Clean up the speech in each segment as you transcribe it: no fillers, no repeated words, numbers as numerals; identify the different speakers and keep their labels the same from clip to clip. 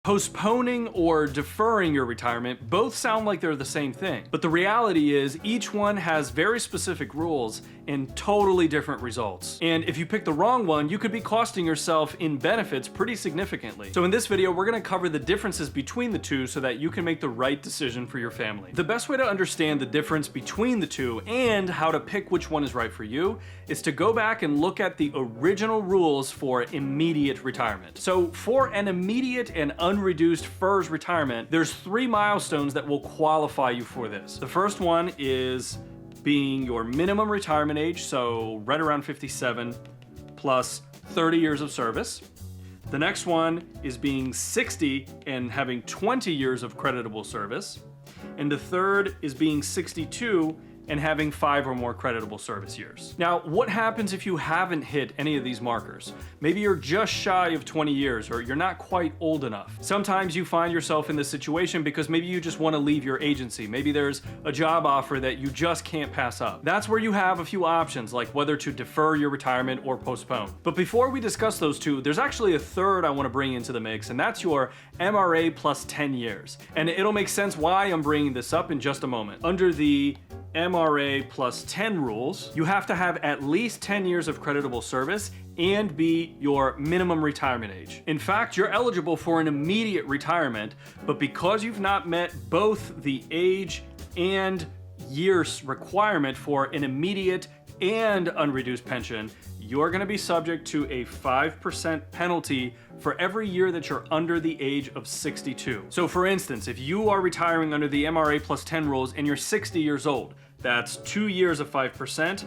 Speaker 1: Postponing or deferring your retirement both sound like they're the same thing, but the reality is each one has very specific rules and totally different results. And if you pick the wrong one, you could be costing yourself in benefits pretty significantly. So in this video, we're gonna cover the differences between the two so that you can make the right decision for your family. The best way to understand the difference between the two and how to pick which one is right for you is to go back and look at the original rules for immediate retirement. So for an immediate and unreduced FERS retirement, there's 3 milestones that will qualify you for this. The first one is being your minimum retirement age, so right around 57, plus 30 years of service. The next one is being 60 and having 20 years of creditable service. And the third is being 62 and having 5 or more creditable service years. Now, what happens if you haven't hit any of these markers? Maybe you're just shy of 20 years or you're not quite old enough. Sometimes you find yourself in this situation because maybe you just want to leave your agency. Maybe there's a job offer that you just can't pass up. That's where you have a few options, like whether to defer your retirement or postpone. But before we discuss those two, there's actually a third I want to bring into the mix, and that's your MRA plus 10 years. And it'll make sense why I'm bringing this up in just a moment. Under the MRA plus 10 rules, you have to have at least 10 years of creditable service and be your minimum retirement age. In fact, you're eligible for an immediate retirement, but because you've not met both the age and years requirement for an immediate and unreduced pension, you're gonna be subject to a 5% penalty for every year that you're under the age of 62. So for instance, if you are retiring under the MRA plus 10 rules and you're 60 years old, that's 2 years of 5%,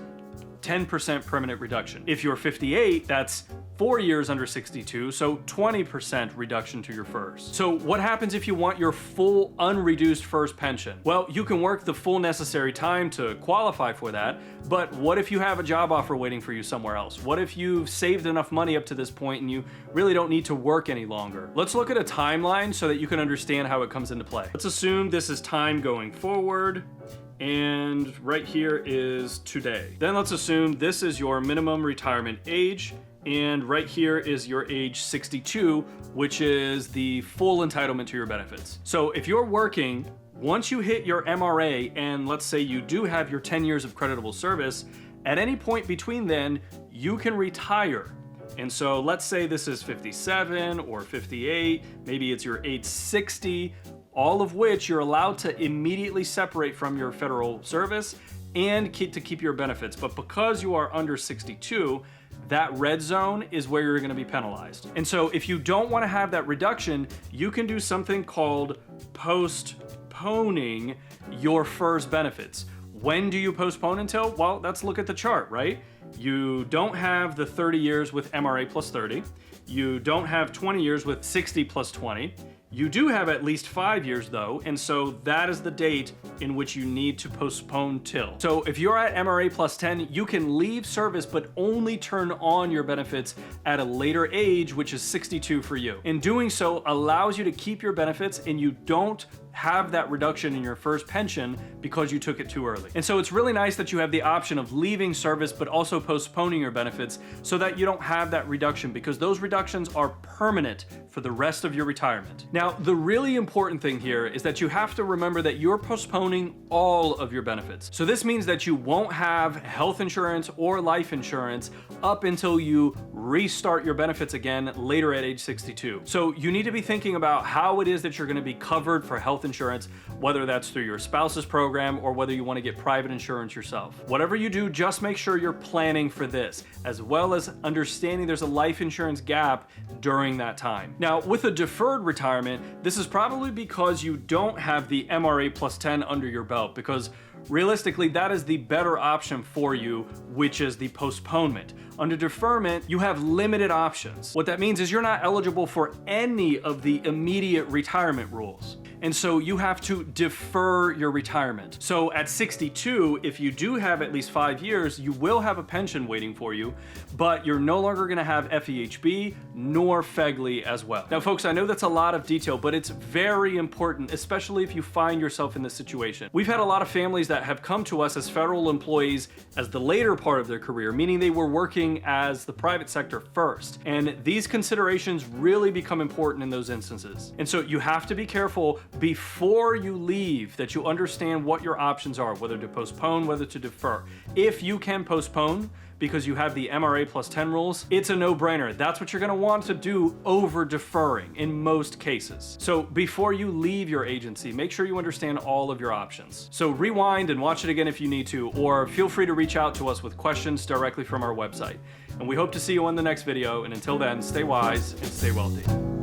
Speaker 1: 10% permanent reduction. If you're 58, that's 4 years under 62, so 20% reduction to your FERS. So what happens if you want your full unreduced FERS pension? Well, you can work the full necessary time to qualify for that, but what if you have a job offer waiting for you somewhere else? What if you've saved enough money up to this point and you really don't need to work any longer? Let's look at a timeline so that you can understand how it comes into play. Let's assume this is time going forward, and right here is today. Then let's assume this is your minimum retirement age, and right here is your age 62, which is the full entitlement to your benefits. So if you're working, once you hit your MRA, and let's say you do have your 10 years of creditable service, at any point between then, you can retire. And so let's say this is 57 or 58, maybe it's your age 60, all of which you're allowed to immediately separate from your federal service and keep your benefits. But because you are under 62, that red zone is where you're gonna be penalized. And so if you don't wanna have that reduction, you can do something called postponing your FERS benefits. When do you postpone until? Well, let's look at the chart, right? You don't have the 30 years with MRA plus 30. You don't have 20 years with 60 plus 20. You do have at least 5 years though, and so that is the date in which you need to postpone till. So if you're at MRA plus 10, you can leave service but only turn on your benefits at a later age, which is 62 for you. In doing so allows you to keep your benefits and you don't have that reduction in your FERS pension because you took it too early. And so it's really nice that you have the option of leaving service but also postponing your benefits so that you don't have that reduction, because those reductions are permanent for the rest of your retirement. Now, the really important thing here is that you have to remember that you're postponing all of your benefits. So this means that you won't have health insurance or life insurance up until you restart your benefits again later at age 62. So you need to be thinking about how it is that you're gonna be covered for health insurance, whether that's through your spouse's program or whether you want to get private insurance yourself. Whatever you do, just make sure you're planning for this, as well as understanding there's a life insurance gap during that time. Now, with a deferred retirement, this is probably because you don't have the MRA plus 10 under your belt, because realistically, that is the better option for you, which is the postponement. Under deferment, you have limited options. What that means is you're not eligible for any of the immediate retirement rules. And so you have to defer your retirement. So at 62, if you do have at least 5 years, you will have a pension waiting for you, but you're no longer gonna have FEHB nor FEGLI as well. Now folks, I know that's a lot of detail, but it's very important, especially if you find yourself in this situation. We've had a lot of families that have come to us as federal employees as the later part of their career, meaning they were working as the private sector first. And these considerations really become important in those instances. And so you have to be careful before you leave that you understand what your options are, whether to postpone, whether to defer. If you can postpone, because you have the MRA plus 10 rules, it's a no-brainer. That's what you're gonna want to do over deferring in most cases. So before you leave your agency, make sure you understand all of your options. So rewind and watch it again if you need to, or feel free to reach out to us with questions directly from our website. And we hope to see you on the next video, and until then, stay wise and stay wealthy.